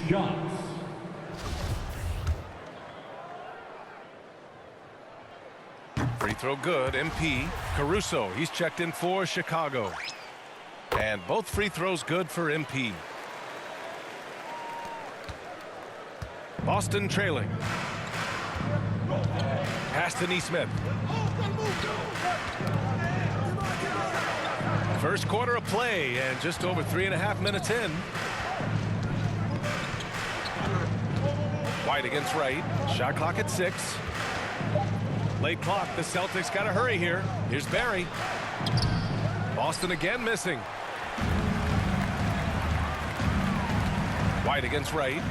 shots. Free throw good. MP. Caruso, he's checked in for Chicago. And both free throws good for MP. Boston trailing. Pass to Nesmith. First quarter of play and just over 3.5 minutes in. White against Wright. Shot clock at 6. Late clock. The Celtics got to hurry here. Here's Barry. Boston again missing. White against Wright.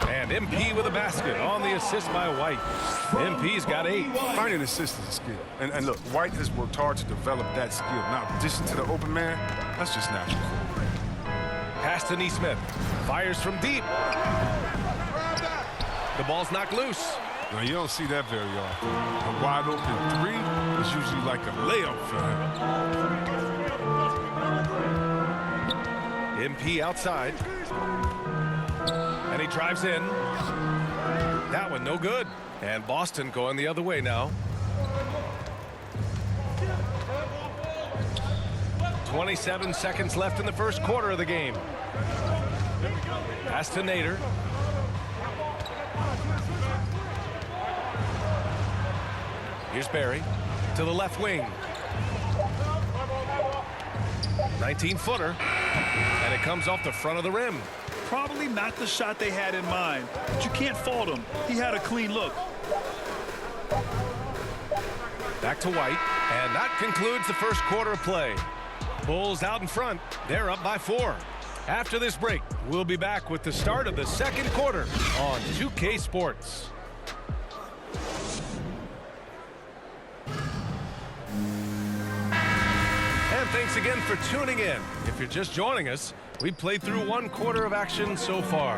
And MP with a basket on the assist by White. MP's got 8. Finding assists is a skill. And look, White has worked hard to develop that skill. Now, in addition to the open man, that's just natural. Pass to Nesmith. Fires from deep. The ball's knocked loose. Now, you don't see that very often. A wide open 3 is usually like a layup for him. MP outside. And he drives in. That one no good. And Boston going the other way now. 27 seconds left in the first quarter of the game. Pass to Nader. Here's Barry to the left wing. 19-footer. And it comes off the front of the rim. Probably not the shot they had in mind, but you can't fault him. He had a clean look. Back to White, and that concludes the first quarter of play. Bulls out in front. They're up by 4. After this break, we'll be back with the start of the second quarter on 2K Sports. And thanks again for tuning in. If you're just joining us, we've played through 1 quarter of action so far.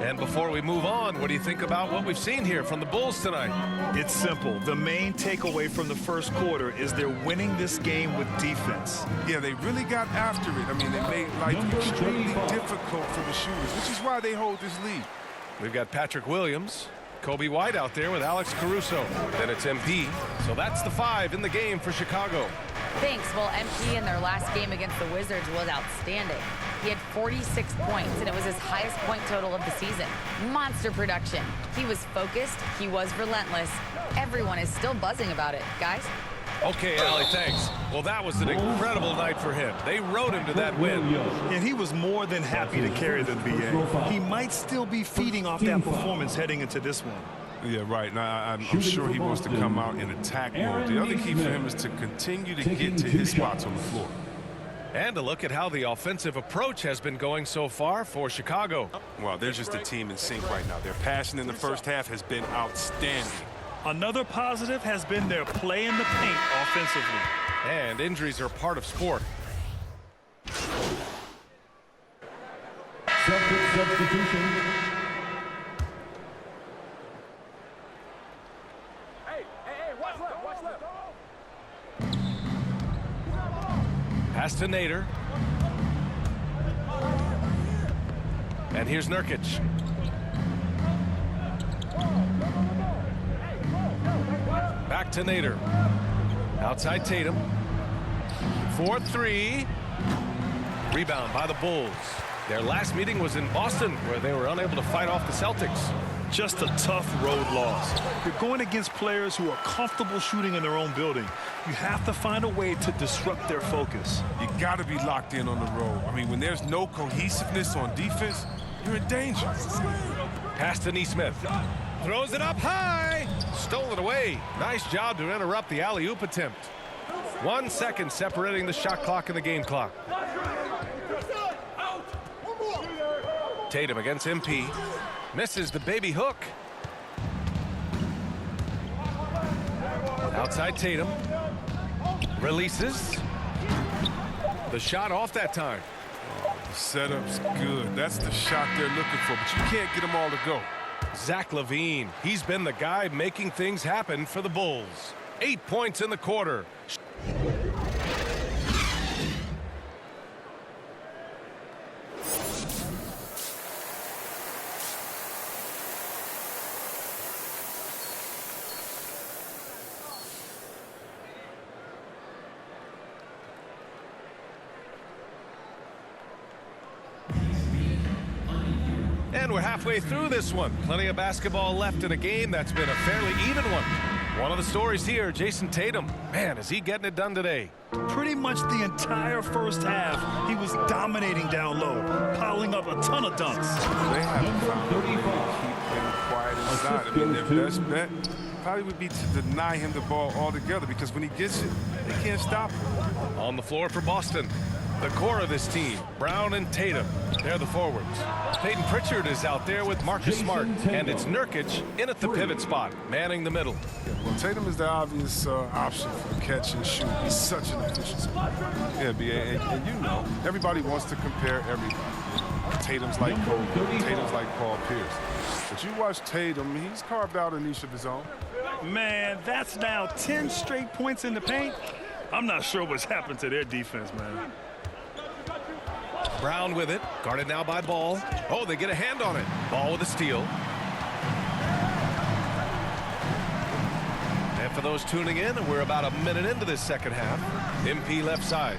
And before we move on, what do you think about what we've seen here from the Bulls tonight? It's simple. The main takeaway from the first quarter is they're winning this game with defense. Yeah, they really got after it. I mean, they made life extremely difficult for the shooters, which is why they hold this lead. We've got Patrick Williams, Kobe White out there with Alex Caruso. Then it's MP. So that's the 5 in the game for Chicago. Thanks. Well, MP in their last game against the Wizards was outstanding. He had 46 points, and it was his highest point total of the season. Monster production. He was focused. He was relentless. Everyone is still buzzing about it. Guys? Okay, Allie, thanks. Well, that was an incredible night for him. They rode him to that win. And he was more than happy to carry them, BA. He might still be feeding off that performance heading into this one. Yeah, right. Now, I'm sure he wants to come out in attack mode. The other key for him is to continue to get to his spots on the floor. And a look at how the offensive approach has been going so far for Chicago. Well, they're just a team in sync right now. Their passion in the first half has been outstanding. Another positive has been their play in the paint offensively. And injuries are part of sport. Celtics substitution. Pass to Nader. And here's Nurkic. Back to Nader. Outside Tatum. 4-3. Rebound by the Bulls. Their last meeting was in Boston, where they were unable to fight off the Celtics. Just a tough road loss. You're going against players who are comfortable shooting in their own building. You have to find a way to disrupt their focus. You got to be locked in on the road. I mean, when there's no cohesiveness on defense, you're in danger. Pass to Nesmith. Throws it up high. Stolen away. Nice job to interrupt the alley-oop attempt. 1 second separating the shot clock and the game clock. Tatum against MP. Misses the baby hook. Outside Tatum. Releases. The shot off that time. The setup's good. That's the shot they're looking for, but you can't get them all to go. Zach LaVine. He's been the guy making things happen for the Bulls. 8 points in the quarter. And we're halfway through this one. Plenty of basketball left in a game that's been a fairly even one. One of the stories here, Jason Tatum. Man, is he getting it done today. Pretty much the entire first half, he was dominating down low, piling up a ton of dunks. They haven't found a way to keep him quiet inside. I mean, their best bet probably would be to deny him the ball altogether, because when he gets it, they can't stop him. On the floor for Boston, the core of this team, Brown and Tatum. They're the forwards. Peyton Pritchard is out there with Marcus Smart, and it's Nurkic in at the pivot spot, manning the middle. Well, Tatum is the obvious option for catch and shoot. He's such an efficient scorer. Yeah, B.A., and you know, everybody wants to compare everybody. Tatum's like Kobe, Tatum's like Paul Pierce. But you watch Tatum, he's carved out a niche of his own. Man, that's now 10 straight points in the paint. I'm not sure what's happened to their defense, man. Brown with it, guarded now by Ball. Oh, they get a hand on it. Ball with a steal. And for those tuning in, we're about a minute into this second half. MP left side.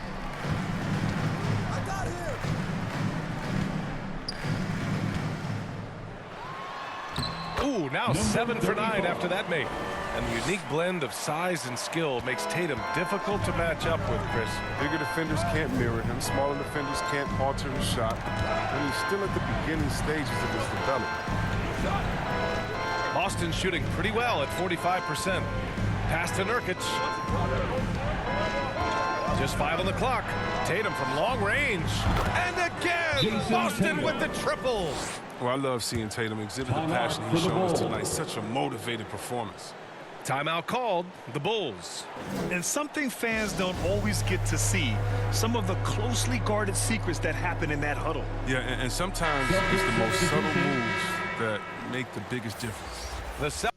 Ooh, now 7 for 9 after that make. And the unique blend of size and skill makes Tatum difficult to match up with, Chris. Bigger defenders can't mirror him. Smaller defenders can't alter his shot. And he's still at the beginning stages of his development. Boston shooting pretty well at 45%. Pass to Nurkic. Just 5 on the clock. Tatum from long range. And again, Boston with the triple. Well, I love seeing Tatum exhibit the passion he's shown us tonight. Such a motivated performance. Timeout called, the Bulls. And something fans don't always get to see, some of the closely guarded secrets that happen in that huddle. Yeah, and sometimes it's the most subtle moves that make the biggest difference. The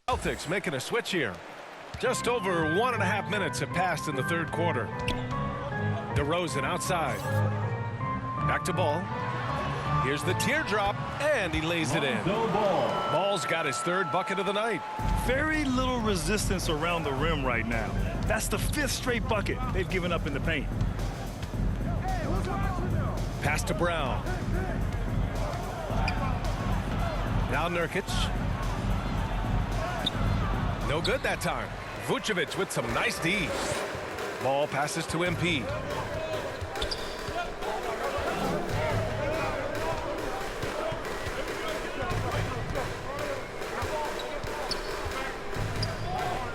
Celtics making a switch here. Just over 1.5 minutes have passed in the third quarter. DeRozan outside. Back to Ball. Here's the teardrop, and he lays it in. Ball's got his third bucket of the night. Very little resistance around the rim right now. That's the 5th straight bucket they've given up in the paint. Pass to Brown. Now Nurkic. No good that time. Vucevic with some nice D's. Ball passes to MP.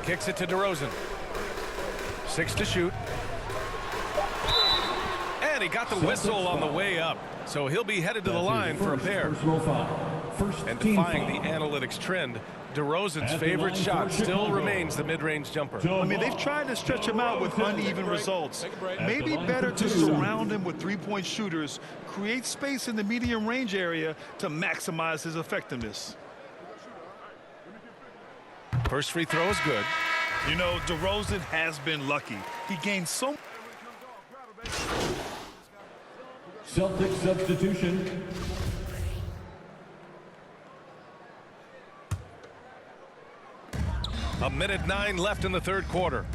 Kicks it to DeRozan. 6 to shoot. And he got the whistle on the way up. So he'll be headed to the line for a pair. And defying the analytics trend, DeRozan's favorite shot still remains the mid-range jumper. I mean, they've tried to stretch him out with uneven results. Maybe better to surround him with three-point shooters, create space in the medium range area to maximize his effectiveness. First free throw is good. You know, DeRozan has been lucky. He gained so... Celtics substitution. A minute 9 left in the third quarter.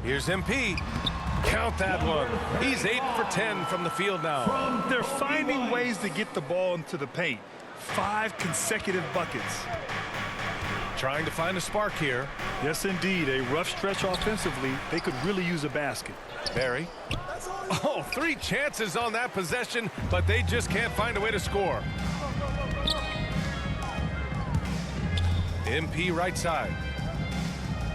Here's MP. Count that one. He's 8 for 10 from the field now. They're finding ways to get the ball into the paint. 5 consecutive buckets. Trying to find a spark here. Yes, indeed. A rough stretch offensively. They could really use a basket. Barry. Oh, 3 chances on that possession, but they just can't find a way to score. MP right side.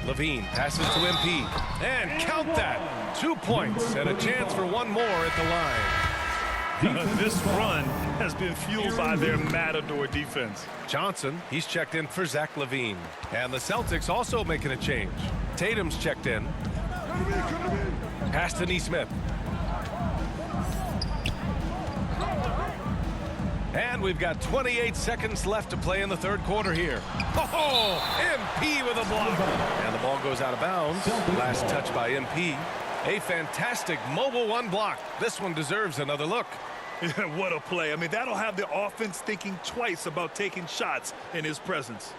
Levine passes to MP. And count that. 2 points and a chance for one more at the line. This run has been fueled by their matador defense. Johnson, he's checked in for Zach LaVine. And the Celtics also making a change. Tatum's checked in. Pass to Nesmith. And we've got 28 seconds left to play in the third quarter here. Oh, MP with a block. And the ball goes out of bounds. Last touch by MP. A fantastic mobile one block. This one deserves another look. What a play. I mean, that'll have the offense thinking twice about taking shots in his presence.